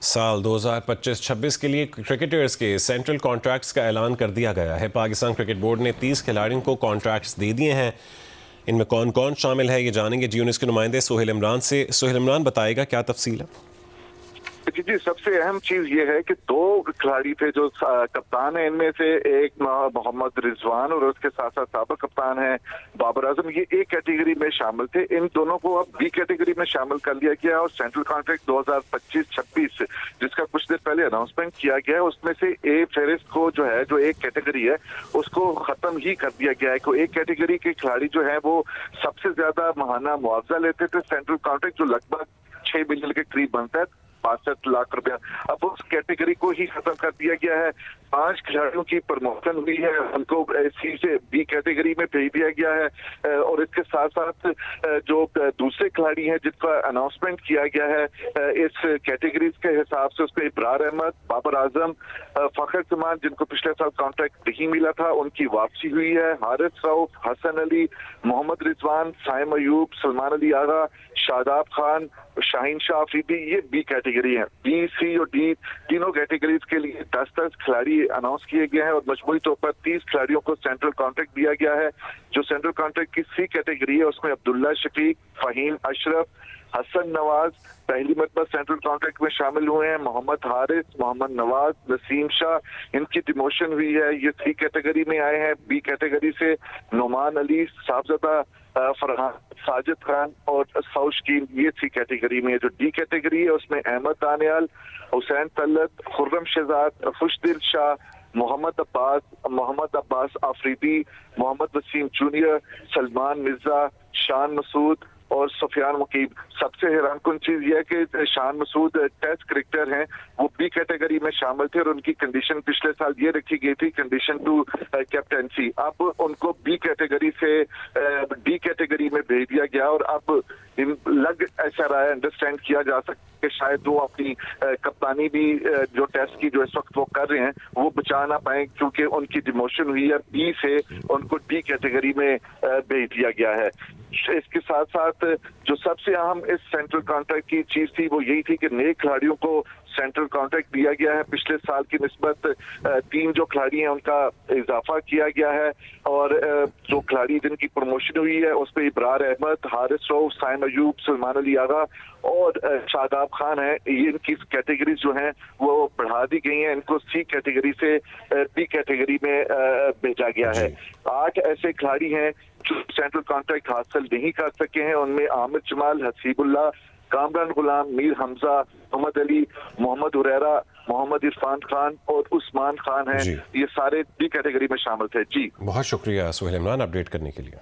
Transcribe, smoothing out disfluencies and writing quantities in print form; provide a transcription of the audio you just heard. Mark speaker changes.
Speaker 1: साल 2025-26 के लिए क्रिकेटर्स के सेंट्रल कॉन्ट्रैक्ट्स का ऐलान कर दिया गया है। पाकिस्तान क्रिकेट बोर्ड ने 30 खिलाड़ियों को कॉन्ट्रैक्ट्स दे दिए हैं। इनमें कौन कौन शामिल है ये जानेंगे जी19 के नुमाइंदे सोहेल इमरान से। सोहेल इमरान बताएगा क्या तफसील है।
Speaker 2: जी, सबसे अहम चीज ये है कि दो खिलाड़ी थे जो कप्तान है, इनमें से एक मोहम्मद रिजवान और उसके साथ साथ साबिक कप्तान है बाबर आजम, ये ए कैटेगरी में शामिल थे। इन दोनों को अब बी कैटेगरी में शामिल कर लिया गया और सेंट्रल कॉन्ट्रैक्ट 2025-26 जिसका कुछ देर पहले अनाउंसमेंट किया गया है, उसमें से ए फेरिस्त को जो है, जो एक कैटेगरी है, उसको खत्म ही कर दिया गया है। को एक कैटेगरी के खिलाड़ी जो है वो सबसे ज्यादा महाना मुआवजा लेते थे। सेंट्रल कॉन्ट्रैक्ट जो लगभग 6 बिलियन के करीब बनता है, 65 लाख रुपया, अब उस कैटेगरी को ही खत्म कर दिया गया है। 5 खिलाड़ियों की प्रमोशन हुई है, उनको सी से बी कैटेगरी में भेज दिया गया है। और इसके साथ साथ जो दूसरे खिलाड़ी हैं जिनका अनाउंसमेंट किया गया है इस कैटेगरीज के हिसाब से, उसमें इब्रार अहमद, बाबर आजम, फखर जमान, जिनको पिछले साल कॉन्ट्रैक्ट नहीं मिला था, उनकी वापसी हुई है। हारिस रऊफ, हसन अली, मोहम्मद रिजवान, साइम अयूब, सलमान अली आगा, शादाब खान, शाहीन शाह अफरीदी, ये बी कैटेगरी है। बी, सी और डी तीनों कैटेगरीज के लिए 10-10 खिलाड़ी अनाउंस किए गए हैं और मजमूई तौर पर 30 खिलाड़ियों को सेंट्रल कॉन्ट्रैक्ट दिया गया है। जो सेंट्रल कॉन्ट्रैक्ट की सी कैटेगरी है उसमें अब्दुल्ला शफीक, फहीम अशरफ, हसन नवाज पहली मरतबा सेंट्रल कॉन्ट्रैक्ट में शामिल हुए हैं। मोहम्मद हारिस, मोहम्मद नवाज, नसीम शाह, इनकी डिमोशन हुई है, ये सी कैटेगरी में आए हैं। बी कैटेगरी से नुमान अली, साहबजादा फरहान, साजिद खान और सौशकीन, ये सी कैटेगरी में है। जो डी कैटेगरी है उसमें अहमद दानियाल, हुसैन तल्लत, खुर्रम शहजाद, खुशदिल शाह, मोहम्मद अब्बास आफरीदी, मोहम्मद वसीम जूनियर, सलमान मिर्जा, शान मसूद और सुफियान मुकीब। सबसे हैरानकुन चीज यह है कि शान मसूद टेस्ट क्रिकेटर हैं, वो बी कैटेगरी में शामिल थे और उनकी कंडीशन पिछले साल ये रखी गई थी, कंडीशन टू कैप्टेंसी। अब उनको बी कैटेगरी से डी कैटेगरी में भेज दिया गया और अब ऐसा रहा है, अंडरस्टैंड किया जा सकता है कि शायद वो अपनी कप्तानी भी जो टेस्ट की जो इस वक्त वो कर रहे हैं वो बचा ना पाए, क्योंकि उनकी डिमोशन हुई है। बी से उनको डी कैटेगरी में भेज दिया गया है। इसके साथ साथ जो सबसे अहम इस सेंट्रल कॉन्ट्रैक्ट की चीज थी वो यही थी कि नए खिलाड़ियों को सेंट्रल कॉन्ट्रैक्ट दिया गया है। पिछले साल की निस्बत 3 जो खिलाड़ी हैं उनका इजाफा किया गया है और जो खिलाड़ी जिनकी प्रमोशन हुई है उसमें इब्रार अहमद, हारिस रऊफ, साइम अयूब, सलमान अली आगा और शादाब खान है। ये इनकी कैटेगरीज जो हैं वो बढ़ा दी गई हैं, इनको सी कैटेगरी से बी कैटेगरी में भेजा गया है। 8 ऐसे खिलाड़ी हैं जो सेंट्रल कॉन्ट्रैक्ट हासिल नहीं कर सके हैं, उनमें आमिर जमाल, हसीबुल्लाह, कामरान गुलाम, मीर हमजा, मोहम्मद अली, मोहम्मद हुरैरा, मोहम्मद इरफान खान और उस्मान खान हैं। ये सारे बी कैटेगरी में शामिल थे। जी
Speaker 1: बहुत शुक्रिया सोहेल इमरान अपडेट करने के लिए।